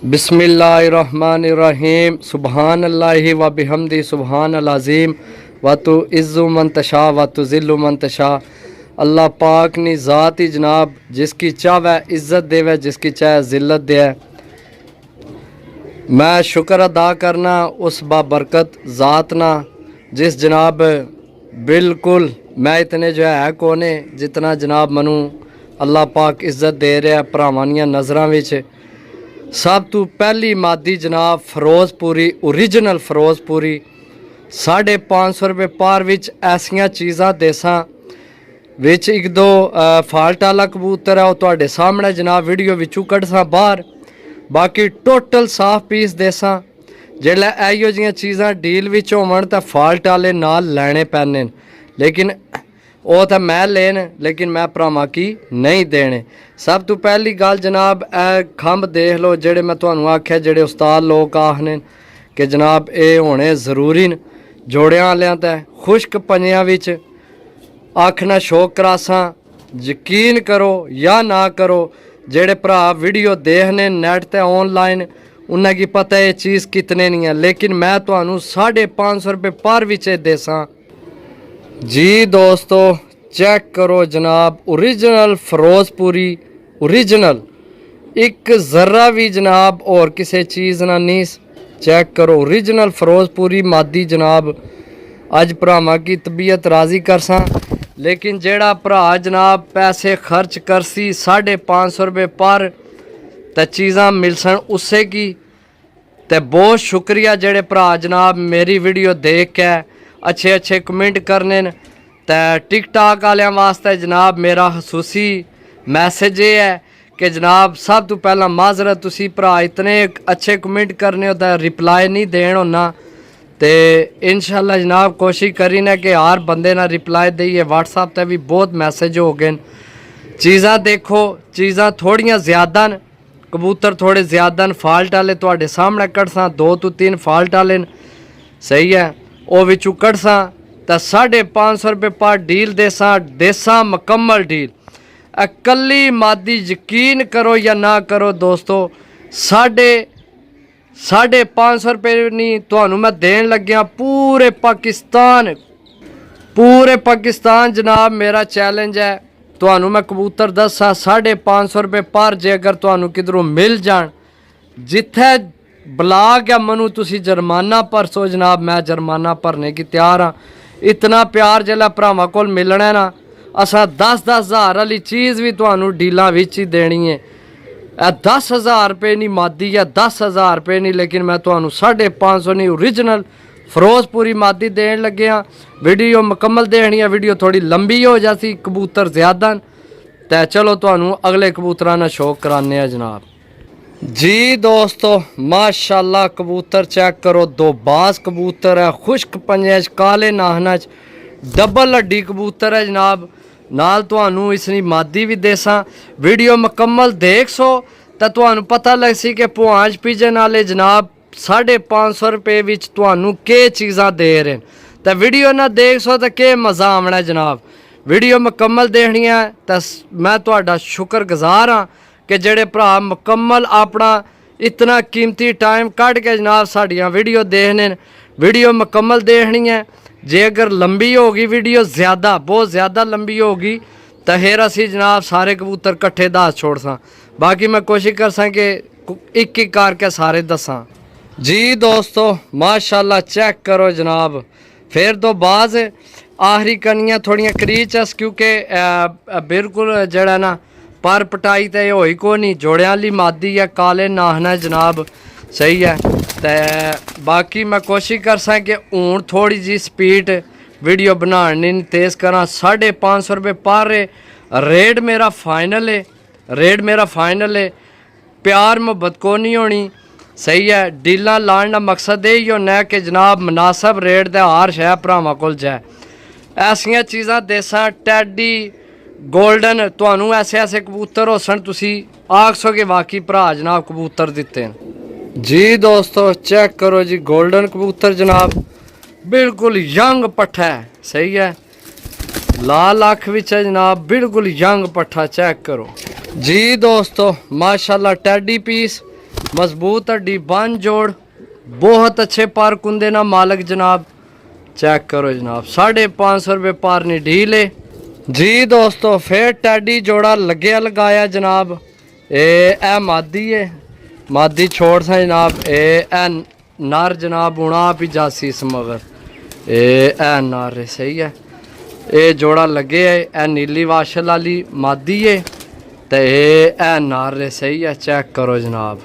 बिस्मिल्लाहिर्रहमानिर्रहीम सुबहान अल्लाहि व बिहम्दी सुबहान अल अज़ीम व तु इज़्ज़ु मन तशा व तु ज़िल्लु मन तशा। अल्लाह पाक नी ज़ात ही जनाब जिसकी चाहे इज़्ज़त देवे जिसकी चाहे ज़िल्लत दे। मैं शुक्र अदा करना उस बाबरकत ज़ात ना जिस जनाब बिल्कुल मैं इतने जो है कोने जितना जनाब मनु अल्लाह पाक इज़्ज़त दे रहा भरावां नज़रां विच। सब तो पहली मादी जनाब फिरोजपुरी ओरिजिनल फिरोजपुरी 550 रुपये पार विच ऐसिया चीज़ां देसा विच एक दो फाल्ट वाला कबूतर है वो तुहाडे सामने जनाब वीडियो विचों कढ़सा बाहर। बाकी टोटल साफ पीस देसा जेल्लै इहो जिहियां चीज़ां डील विच होवन तां फाल्ट वाले नाल लैने पैने लेकिन वो तो मैं लेन लेकिन मैं भरावां की नहीं देने। सब तो पहली गल जनाब ए खंभ देख लो जेड़े मैं तुहानूं आख्या जेड़े उस्ताद लोग आखने कि जनाब ये होने जरूरी न जोड़ियां वालियां ते खुश्क पंजियां विच आखना शौक करासा। यकीन करो या ना करो जेड़े भरा वीडियो देखने नैट ते ऑनलाइन उन्हें की पता ये चीज़ कितने नहीं है लेकिन मैं तुहानूं 550 रुपये पर विच देसा जी। दोस्तों चेक करो जनाब ओरिजिनल फिरोजपुरी ओरिजिनल एक ज़र्रा भी जनाब और किसी चीज़ ना नहीं। चेक करो ओरिजिनल फिरोजपुरी मादी जनाब अज भरावां की तबीयत राज़ी करसा लेकिन जेड़ा भरा जनाब पैसे खर्च करसी 550 रुपये पर ते चीज़ां मिलसन उससे की ते बहुत शुक्रिया जेड़े भरा जनाब मेरी वीडियो देख के अच्छे अच्छे कमेंट करने न। ते टिकटॉक वालियां वास्ते जनाब मेरा खसूसी मैसेज ये है कि जनाब सब तो पहला माजरत तुसी भरा इतने अच्छे कमेंट करने हो तो रिप्लाई नहीं देन होना तो इंशाल्लाह जनाब कोशिश करी ना कि हर बंदे ना रिप्लाई देइए। व्हाट्सएप ते भी बहुत मैसेज हो गए। चीज़ां देखो चीज़ां थोड़ियां ज़्यादा न कबूतर थोड़े ज़्यादा न फाल्ट वाले तुहाडे सामने कढ़सा 2 तो 3 फाल्ट वाले न सही है वो विचों कढ़सा तो 550 रुपये पर डील देसा मुकम्मल डील कली मादी। यकीन करो या ना करो दोस्तों 550 रुपये नहीं तुहानूं मैं देन लग्या पूरे पाकिस्तान जनाब मेरा चैलेंज है तुहानूं मैं कबूतर दसा 550 रुपये पर जे अगर तुहानूं किधरों मिल जान जिथे ब्लाक या मनु तुसी जुर्माना भरसो जनाब मैं जुर्माना भरने की तैयार हाँ। इतना प्यार जिला भरावां कोल मिलना है ना असा 10-10 हज़ार वाली चीज़ भी तुहानूं डीलां विच ही देनी है। 10,000 रुपये नहीं मादी या 10,000 रुपये नहीं लेकिन मैं तुहानूं 550 नहीं ओरिजिनल फिरोजपुरी मादी देन लगे हाँ। वीडियो मुकम्मल देखनी है वीडियो थोड़ी लंबी हो जाती कबूतर ज़्यादा तो चलो तुहानूं अगले कबूतरां नाल शौक कराने हैं जनाब जी। दोस्तों माशाल्लाह कबूतर चेक करो दो बाज कबूतर है खुश्क पंजे काले नाहना डबल हड्डी कबूतर है जनाब नाल तुहानूं इसनी मादी भी देसा। वीडियो मुकम्मल देख सो तो तुहानूं पता लग सी कि पुआंच पिजन वाले जनाब 550 रुपये विच तुहानूं के चीज़ां दे रहे तो वीडियो ना देख सो तो के मज़ा आवना है जनाब। वीडियो मुकम्मल देखनी है तो मैं तुहाडा शुक्रगुजार हाँ कि जेड़े भरा मुकम्मल अपना इतना कीमती टाइम कढ़ के जनाब साड़ियाँ वीडियो देखने। वीडियो मुकम्मल देखनी है जे अगर लंबी होगी वीडियो ज़्यादा बहुत ज़्यादा लंबी होगी तो फिर असी जनाब सारे कबूतर कट्ठे दस छोड़ सा। बाकी मैं कोशिश कर सा कि एक एक करके सारे दसा जी। दोस्तों माशाल्लाह चेक करो जनाब फिर तो बाज आखिरी कनियाँ थोड़ियाँ करीच है क्योंकि बिल्कुल जड़ा ना पर पटाई तो होई को नहीं जोड़ियां वाली मादी है काले नाहना जनाब सही है। तो बाकी मैं कोशिश कर सा कि हूँ थोड़ी जी स्पीड वीडियो बनाने तेज़ करा 550 रुपये पर रेट मेरा फाइनल है प्यार मुहब्बत को नहीं होनी सही है। डीलां लाने का मकसद यही होना है कि जनाब मुनासब रेट दे हर शह भरावां कोल जाए। ऐसियां चीज़ां देसा टैडी गोल्डन तुहानूं ऐसे ऐसे कबूतर हो सन तुसी आख सो कि वाकई भरा जनाब कबूतर दिते हैं जी। दोस्तों चेक करो जी गोल्डन कबूतर जनाब बिल्कुल यंग पट्ठा है सही है लाल अख विच है जनाब बिल्कुल यंग पट्ठा चेक करो जी। दोस्तों माशाल्लाह टैडी पीस मजबूत हड्डी बन जोड़, बहुत अच्छे पार कुंदे ना मालक जनाब। चेक करो जनाब, 550 रुपये पार नहीं ढील है जी दोस्तों। फिर टैडी जोड़ा लगे लगाया जनाब। ए मादी है, मादी छोड़ सा जनाब। ए नर जनाब उड़ा भी जासी इस मगर ए नर है, सही है। ये जोड़ा लगे है, ए नीली वाशल वाली मादी है तो ए नर है, सही है। चेक करो जनाब,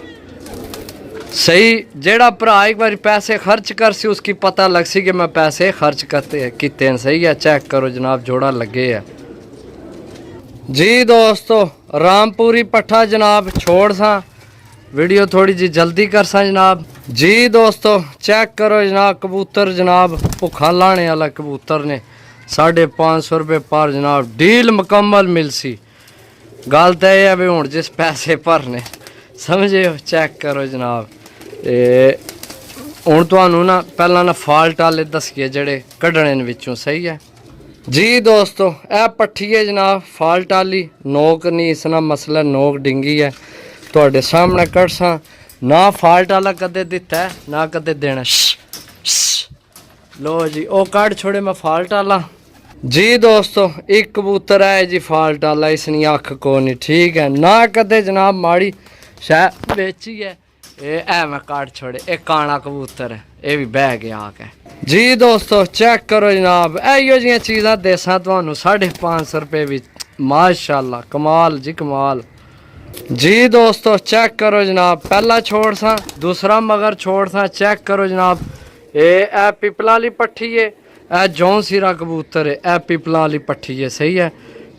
सही। जेड़ा भरा एक बार पैसे खर्च कर सी उसकी पता लग सी कि मैं पैसे खर्च करते किते, सही है। चेक करो जनाब, जोड़ा लगे है जी दोस्तों। रामपुरी पट्ठा जनाब छोड़ सा, वीडियो थोड़ी जी जल्दी कर सा जनाब जी दोस्तों। चेक करो जनाब, कबूतर जनाब भुखा लाने वाला कबूतर ने 550 रुपये पार जनाब। डील मुकम्मल मिल सी। गल तो यह है भी हूँ जिस पैसे भरने, समझे हो। चेक करो जनाब, हूँ तुहानू ना पहला ना फाल्ट वाले दसिए जेड़े कड्ढने विचों, सही है जी दोस्तों। यह पट्ठी है जनाब फाल्ट वाली, नोक नहीं इसना मसला, नोक डिंगी है। तुहाडे सामने कड़सा ना फाल्ट वाला कदे दिता है ना कदे देना। लो जी ओ कड़ छोड़े मैं फाल्ट वाला जी दोस्तों। एक कबूतर है जी फाल्ट वाला, इसनी अख को नहीं ठीक है ना कदे जनाब माड़ी शायद बेची है। ए मैं काट छोड़े, एक काना कबूतर है, ये भी बह गया आके जी दोस्तों। चेक करो जनाब, इहो जिहियां चीज़ां देसां तुहानू 550 रुपये भी, माशाल्लाह कमाल जी कमाल जी दोस्तों। चेक करो जनाब, पहला छोड़ सा दूसरा मगर छोड़ सा। चेक करो जनाब, ए पिपला वाली पट्ठी है, ए जौन सिरा कबूतर है, ए पिपला वाली पट्ठी है, सही है।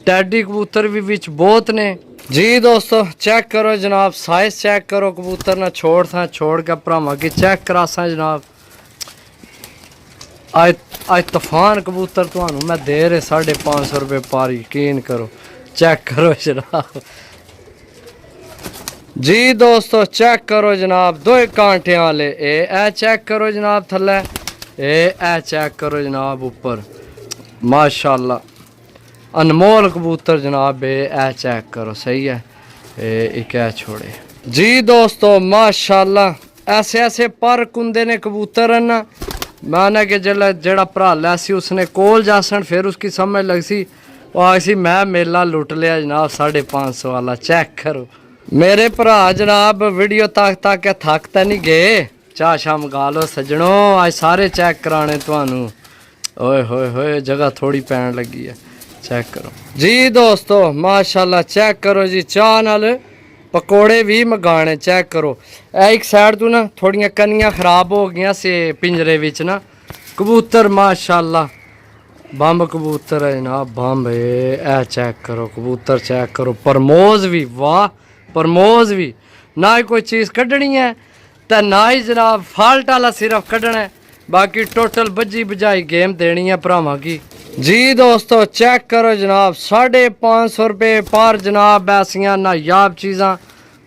टैडी कबूतर भी विच बहुत ने जी दोस्तों। चेक करो जनाब, साइज चेक करो कबूतर ना छोड़ सा, छोड़ के भरावां की चेक करा सा जनाब। आज तूफान कबूतर तुहानू मैं दे रहे 550 रुपये पार, यकीन करो। चेक करो जनाब जी दोस्तों। चेक करो जनाब, दो कांटे वाले ए चेक करो जनाब थल्ले, ए चेक करो जनाब ऊपर, माशाल्लाह अनमोल कबूतर जनाब। ए चेक करो, सही है। एक छोड़े जी दोस्तों माशाल्लाह। ऐसे ऐसे पर कुंदे ने कबूतर है ना, मैंने कि जेड़ा भरा लिया सी उसने कोल जासन, फिर उसकी समझ लग सी वो आई सी मैं मेला लुट लिया जनाब 550 वाला। चेक करो मेरे भरा जनाब, वीडियो तक के थक तो नहीं गए, चाह शाह मंगा लो सज्जनों, आज सारे चेक कराने तुहानू। ओए होए होए जगह थोड़ी पैन लगी है। चेक करो जी दोस्तों माशाल्लाह। चेक करो जी, चाह नाल पकौड़े भी मंगाने। चेक करो एक साइड तो ना थोड़ियां कनियां खराब हो गई से पिंजरे विच ना, कबूतर माशाल्लाह बंब कबूतर है जनाब, बंब। ए चेक करो कबूतर, चेक करो परमोज भी, वाह परमोज भी। ना ही कोई चीज़ कड्ढनी है तो ना ही जनाब फाल्ट वाला सिर्फ कड्ढना है, बाकी टोटल बजी बजाई गेम देनी है भरावां की जी दोस्तों। चेक करो जनाब, 550 रुपये पार जनाब। ऐसियां नायाब चीज़ां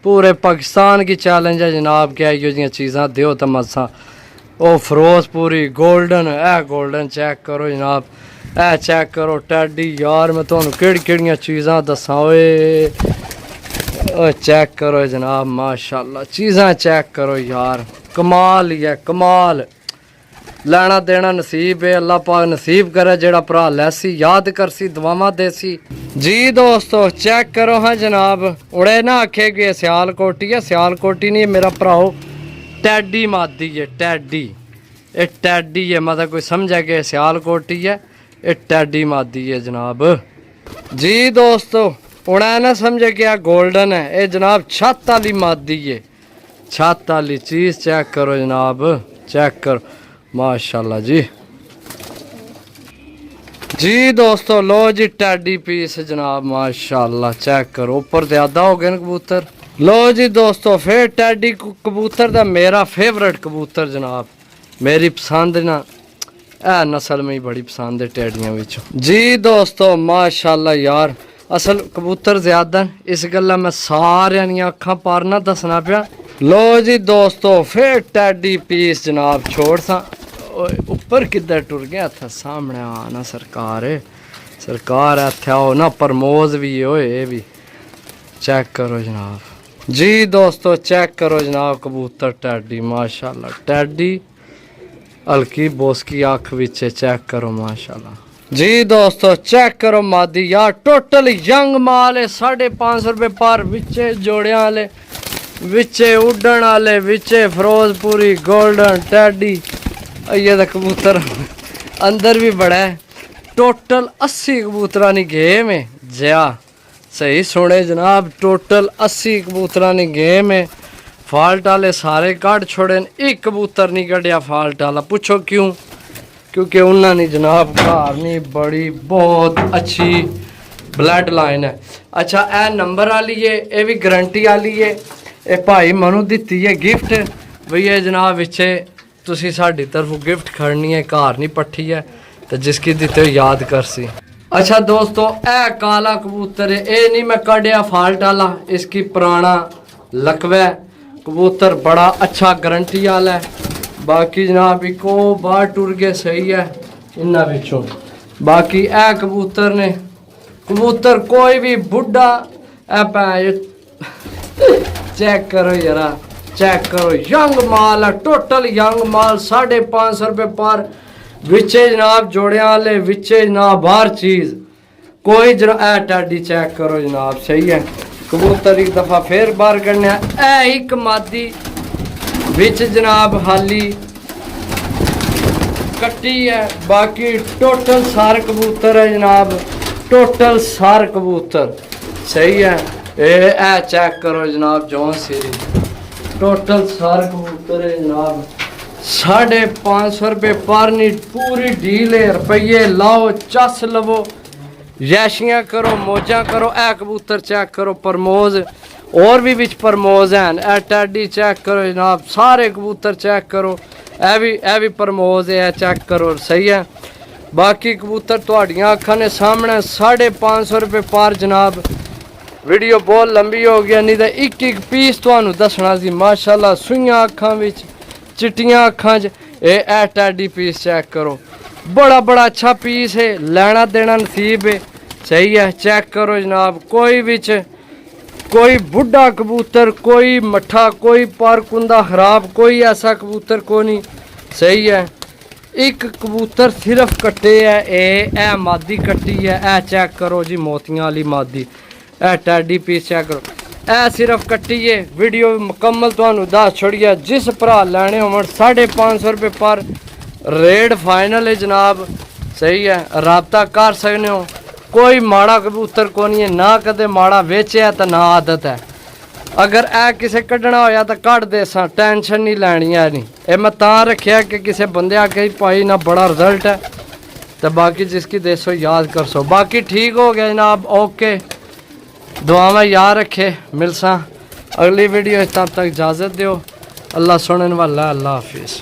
पूरे पाकिस्तान की चैलेंज है जनाब, क्या इहो जिहियां चीज़ां दियो तो मसा। ओ फिरोजपुरी गोल्डन, गोल्डन चेक करो जनाब। चेक करो टैडी, यार मैं तुहानू केड़ियां चीज़ां दसां ओए। चेक करो जनाब माशाल्लाह, चीज़ां चेक करो यार, कमाल ही है कमाल। लेना देना नसीब है, अल्लाह पाक नसीब करे जेड़ा भरा लैसी याद करसी दुआवां देसी जी दोस्तों। चेक करो हाँ जनाब, उड़े ना आखे कि सियालकोटी है, सियालकोटी नहीं मेरा भराओ, टैडी मादी है टैडी। ये टैडी है, मतलब कोई समझा कि सियालकोटी है, ये टैडी मादी है जनाब जी दोस्तों। उड़ा ना समझे कि गोल्डन है, ये जनाब छत वाली मादी है, छत वाली चीज़। चेक करो जनाब, चेक करो माशाल्लाह जी जी दोस्तों। लो जी टैडी पीस जनाब माशाल्लाह, चेक करो ऊपर ज़्यादा हो गए कबूतर। लो जी दोस्तों, फिर टैडी कबूतर दा मेरा फेवरेट कबूतर जनाब, मेरी पसंद ना ए नस्ल में बड़ी पसंद है टैडियां विचों जी दोस्तों माशाल्लाह। यार असल कबूतर ज़्यादा, इस गल्ला मैं सारियां दियां अखां पार ना दसना पिया। लो जी दोस्तों, फिर टैडी पीस जनाब छोड़ सा। ऊपर किधर टुर गया था, सामने आना सरकार है, सरकार इत्थे आओ ना, परमोज भी होए भी। चेक करो जनाब, जी दोस्तों चेक करो जनाब कबूतर टैडी माशाल्लाह टैडी हल्की बोसकी अख विच चेक करो माशाल्लाह। जी दोस्तों चेक करो मादी यार टोटल यंग माल है 550 रुपये पर विचे जोड़िया वाले विचे उड़न वाले विचे फिरोजपुरी गोल्डन टैडी ये तो कबूतर अंदर भी बड़ा है टोटल 80 कबूतर की गेम है जया सही सुने जनाब टोटल 80 कबूतर की गेम है। फाल्ट वाले सारे काट छोड़े एक कबूतर नहीं कटिया फाल्ट वाला पूछो क्यों क्योंकि उन्होंने जनाब घर नहीं बड़ी बहुत अच्छी ब्लड लाइन है। अच्छा ए नंबर वाली है ये भी गारंटी वाली है ये भाई मनु दी है गिफ्ट भैया जनाब पिछे तुसी साडी तरफों गिफ्ट खड़नी है घर नहीं पट्ठी है तो जिसकी दिते हो याद कर सी। अच्छा दोस्तों ए काला कबूतर है ये नहीं मैं कढ़िया फाल्ट वाला इसकी पुराना लकवा कबूतर बड़ा अच्छा गारंटी वाला है। बाकी जनाब इको बाहर टुर गए सही है इन्ना पिछों बाकी ए कबूतर ने कबूतर कोई भी बुढ़ा ए चेक करो यारा चेक करो यंग माल है टोटल यंग माल 550 रुपये पर विचे जनाब जोड़िया वाले विचे जनाब हर चीज़ कोई ए टाडी चेक करो जनाब सही है। कबूतर एक दफ़ा फिर बार करने ए एक मादी विच जनाब हाली कट्टी है बाकी टोटल सार कबूतर है जनाब टोटल सार कबूतर सही है। ए चेक करो जनाब जॉन सीरी टोटल सार कबूतर है जनाब 550 रुपये पर नहीं पूरी डील है रुपये लाओ चस लवो जैशियाँ करो मौजा करो ए कबूतर चेक करो परमोज और भी बिच परमोज हैं ए टैडी चेक करो जनाब सारे कबूतर चेक करो ए भी परमोज है चेक करो सही है। बाकी कबूतर तुहाडियां अखां ने सामने 550 रुपये पर जनाब वीडियो बहुत लंबी हो गया नहीं तो एक एक पीस तुहानू दसना सी माशाल्लाह सुइयां अखां विच चिट्टियां अखां च ए टैडी पीस चेक करो बड़ा बड़ा अच्छा पीस है लेना देना नसीब है सही है। चेक करो जनाब कोई बिच कोई बुढ़ा कबूतर कोई मट्ठा कोई पर कुंदा खराब कोई ऐसा कबूतर को नहीं सही है। एक कबूतर सिर्फ कट्टे है ए मादी कट्टी है ए चेक करो जी मोतियां वाली मादी ए टैडी पीस चेक करो ए सिर्फ कट्टी है वीडियो मुकम्मल तुहानू दस छोड़िए जिस भरा लैने होवन 550 रुपये पर रेट फाइनल है जनाब सही है राबता कर सकते हो कोई माड़ा कबूतर को नहीं है ना कदे माड़ा वेचे तो ना आदत है अगर ए किसे कढ़ना होया तो कढ़ दे सा टेंशन नहीं लैनी है नहीं ये मैं तां रखिया कि किसे बंदे आके पाई ना बड़ा रिजल्ट है तो बाकी जिसकी देसो याद कर सो बाकी ठीक हो गया जनाब ओके दुआवा याद रखे मिलसा अगली वीडियो तब तक इजाज़त दो अल्लाह सुनने वाला अल्लाह हाफिज़।